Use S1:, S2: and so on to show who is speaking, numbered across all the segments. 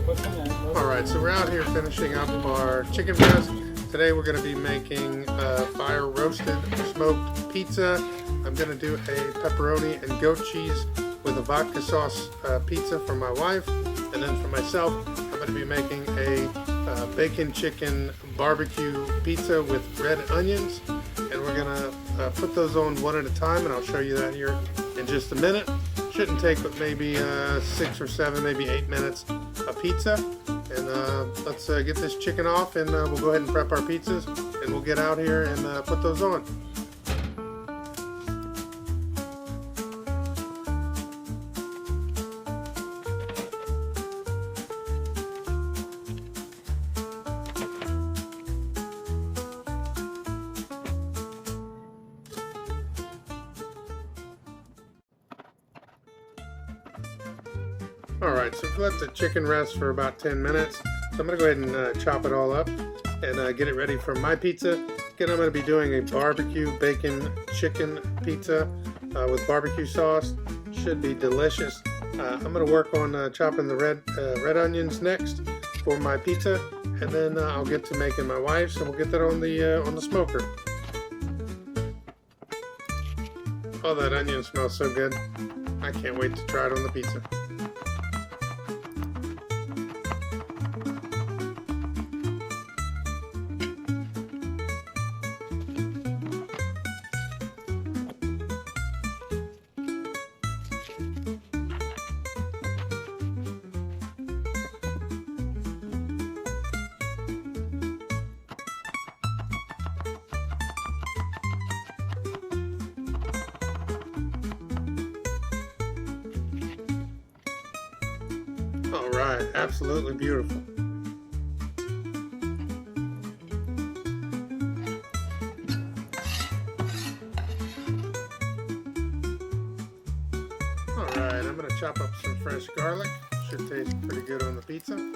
S1: Alright, so we're out here finishing up our chicken breast. Today we're going to be making fire roasted smoked pizza. I'm going to do a pepperoni and goat cheese with a vodka sauce pizza for my wife. And then for myself, I'm going to be making a bacon chicken barbecue pizza with red onions. And we're going to put those on one at a time, and I'll show you that here in just a minute. Shouldn't take but maybe 6 or 7, maybe 8 minutes a pizza. And let's get this chicken off, and we'll go ahead and prep our pizzas, and we'll get out here and put those on. Alright, so we've let the chicken rest for about 10 minutes. So I'm going to go ahead and chop it all up and get it ready for my pizza. Again, I'm going to be doing a barbecue bacon chicken pizza with barbecue sauce. Should be delicious. I'm going to work on chopping the red onions next for my pizza, and then I'll get to making my wife's, and we'll get that on the smoker. Oh, that onion smells so good. I can't wait to try it on the pizza. Alright, absolutely beautiful. Alright, I'm going to chop up some fresh garlic. Should taste pretty good on the pizza.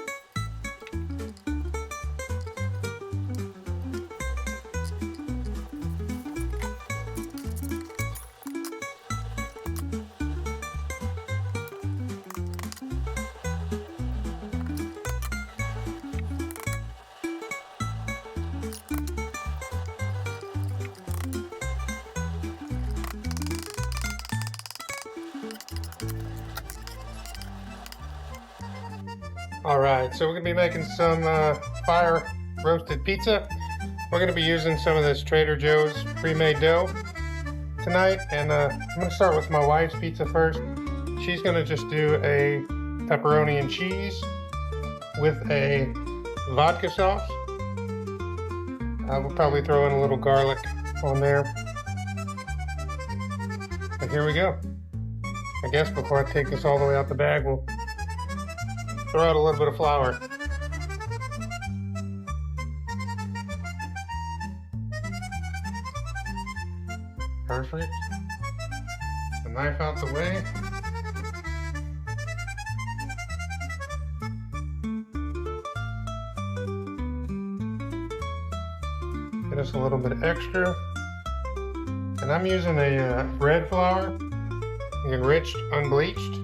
S1: Alright, so we're going to be making some fire roasted pizza. We're going to be using some of this Trader Joe's pre-made dough tonight, and I'm going to start with my wife's pizza first. She's going to just do a pepperoni and cheese with a vodka sauce. We'll probably throw in a little garlic on there. But here we go. I guess before I take this all the way out the bag, we'll throw out a little bit of flour. Perfect. The knife out the way. Get us a little bit extra. And I'm using a red flour, enriched, unbleached.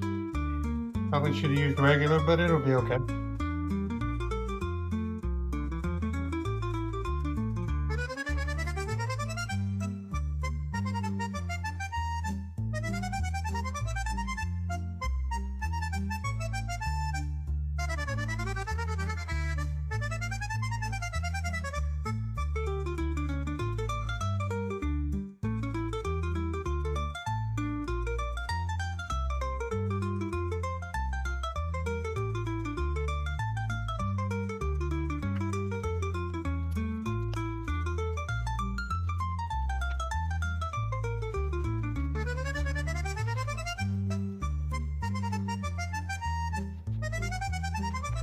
S1: Probably should have used regular, but it'll be okay.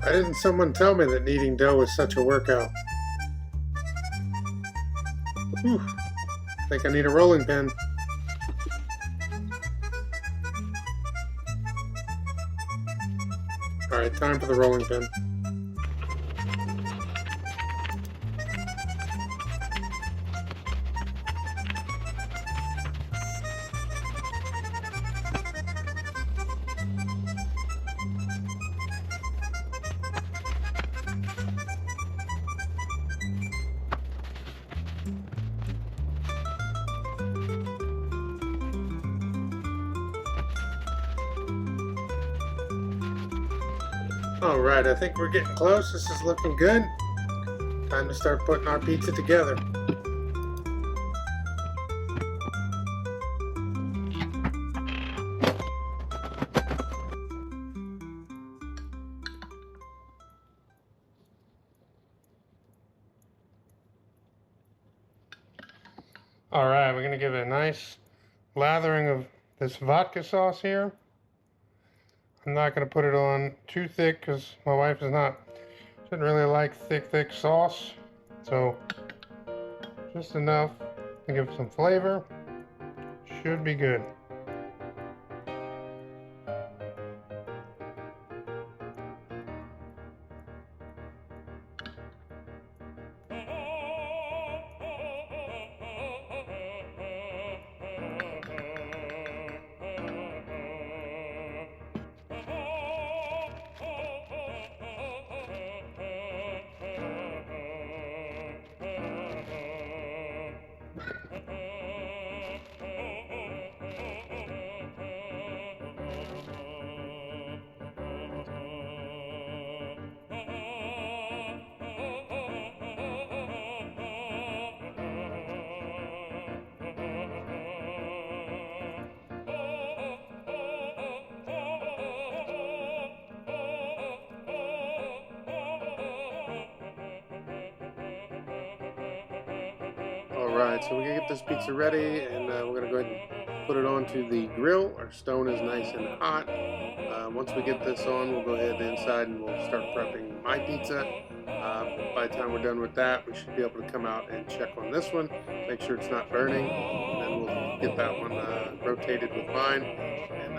S1: Why didn't someone tell me that kneading dough was such a workout? Whew. I think I need a rolling pin. Alright, time for the rolling pin. Alright, I think we're getting close. This is looking good. Time to start putting our pizza together. Alright, we're going to give it a nice lathering of this vodka sauce here. I'm not going to put it on too thick because my wife doesn't really like thick sauce. So just enough to give some flavor. Should be good. Alright, so we're going to get this pizza ready, and we're going to go ahead and put it onto the grill. Our stone is nice and hot. Once we get this on, we'll go ahead inside and we'll start prepping my pizza. By the time we're done with that, we should be able to come out and check on this one, make sure it's not burning, and then we'll get that one rotated with mine, and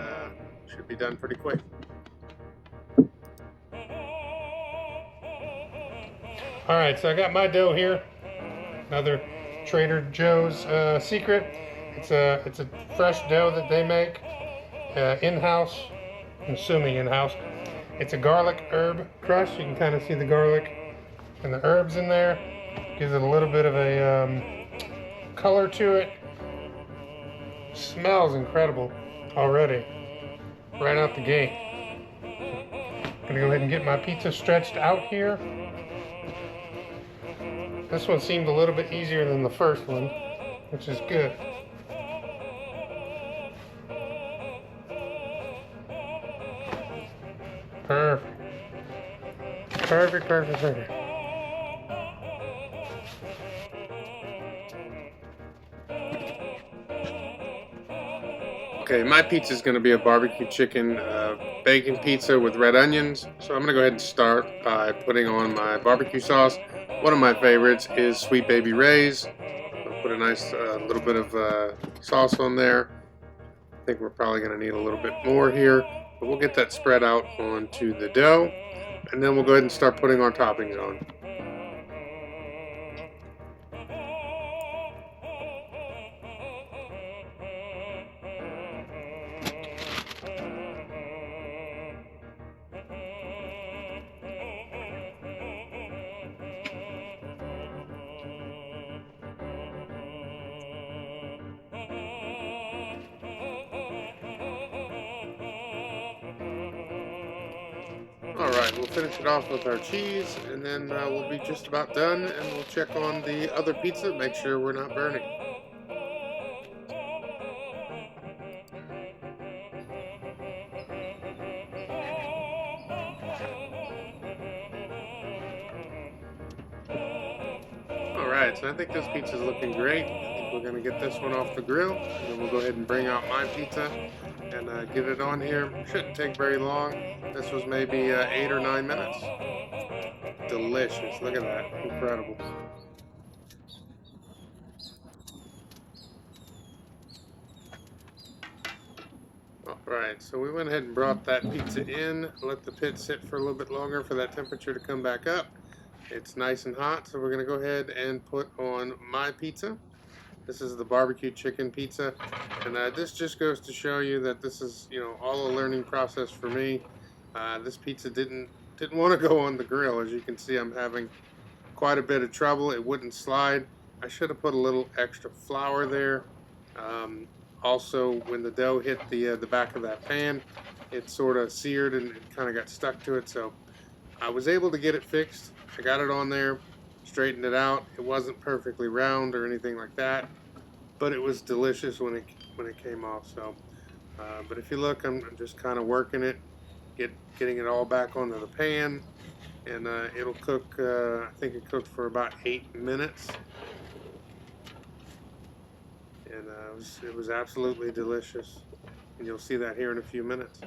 S1: should be done pretty quick. Alright, so I got my dough here. Another Trader Joe's secret. It's a fresh dough that they make in-house. I'm assuming in-house. It's a garlic herb crush. You can kind of see the garlic and the herbs in there. Gives it a little bit of a color to it. Smells incredible already. Right out the gate. I'm gonna go ahead and get my pizza stretched out here. This one seemed a little bit easier than the first one, which is good. Perfect. Perfect. Okay, my pizza is going to be a barbecue chicken bacon pizza with red onions. So I'm going to go ahead and start by putting on my barbecue sauce. One of my favorites is Sweet Baby Ray's. I'll put a nice little bit of sauce on there. I think we're probably going to need a little bit more here, but we'll get that spread out onto the dough, and then we'll go ahead and start putting our toppings on. Alright, we'll finish it off with our cheese, and then we'll be just about done, and we'll check on the other pizza, make sure we're not burning. Alright, so I think this pizza is looking great. I think we're going to get this one off the grill, and then we'll go ahead and bring out my pizza and get it on here. Shouldn't take very long. This was maybe 8 or 9 minutes. Delicious. Look at that. Incredible. Alright, so we went ahead and brought that pizza in, let the pit sit for a little bit longer for that temperature to come back up. It's nice and hot, so we're going to go ahead and put on my pizza. This is the barbecue chicken pizza, and this just goes to show you that this is, all a learning process for me. This pizza didn't want to go on the grill. As you can see, I'm having quite a bit of trouble. It wouldn't slide. I should have put a little extra flour there. Also, when the dough hit the back of that pan, it sort of seared and it kind of got stuck to it. So I was able to get it fixed. I got it on there, straightened it out. It wasn't perfectly round or anything like that, but it was delicious when it came off. So, but if you look, I'm just kind of working it, getting it all back onto the pan, and it'll cook. I think it cooked for about 8 minutes, and it was absolutely delicious. And you'll see that here in a few minutes.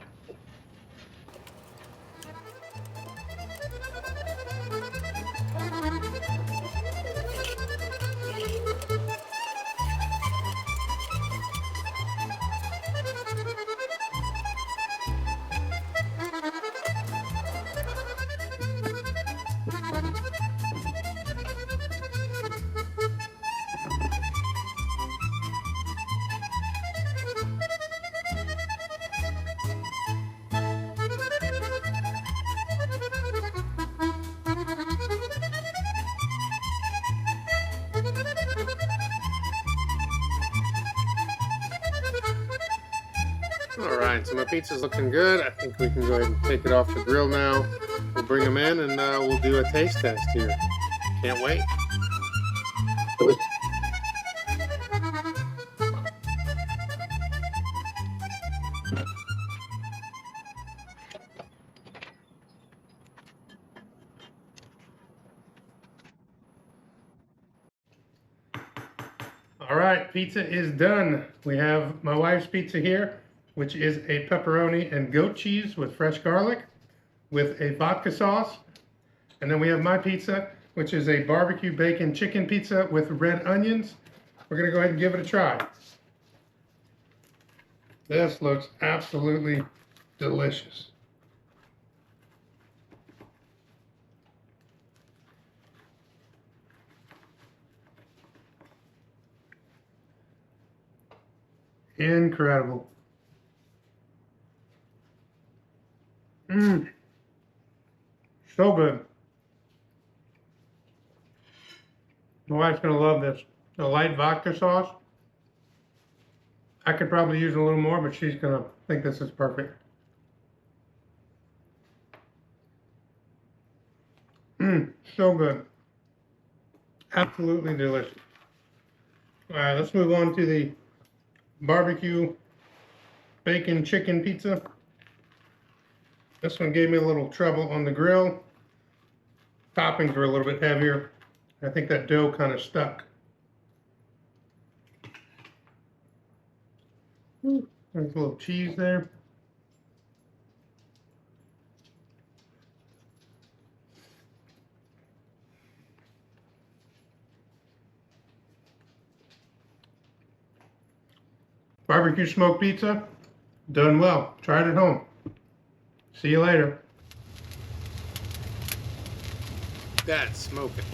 S1: Alright, so my pizza's looking good. I think we can go ahead and take it off the grill now. We'll bring them in and we'll do a taste test here. Can't wait. Alright, pizza is done. We have my wife's pizza here, which is a pepperoni and goat cheese with fresh garlic with a vodka sauce. And then we have my pizza, which is a barbecue bacon chicken pizza with red onions. We're gonna go ahead and give it a try. This looks absolutely delicious. Incredible. So good. My wife's gonna love this. The light vodka sauce. I could probably use a little more, but she's gonna think this is perfect. So good. Absolutely delicious. All right, let's move on to the barbecue bacon chicken pizza. This one gave me a little trouble on the grill. Toppings were a little bit heavier. I think that dough kind of stuck. There's a little cheese there. Barbecue smoked pizza, done well. Try it at home. See you later. That's smoking.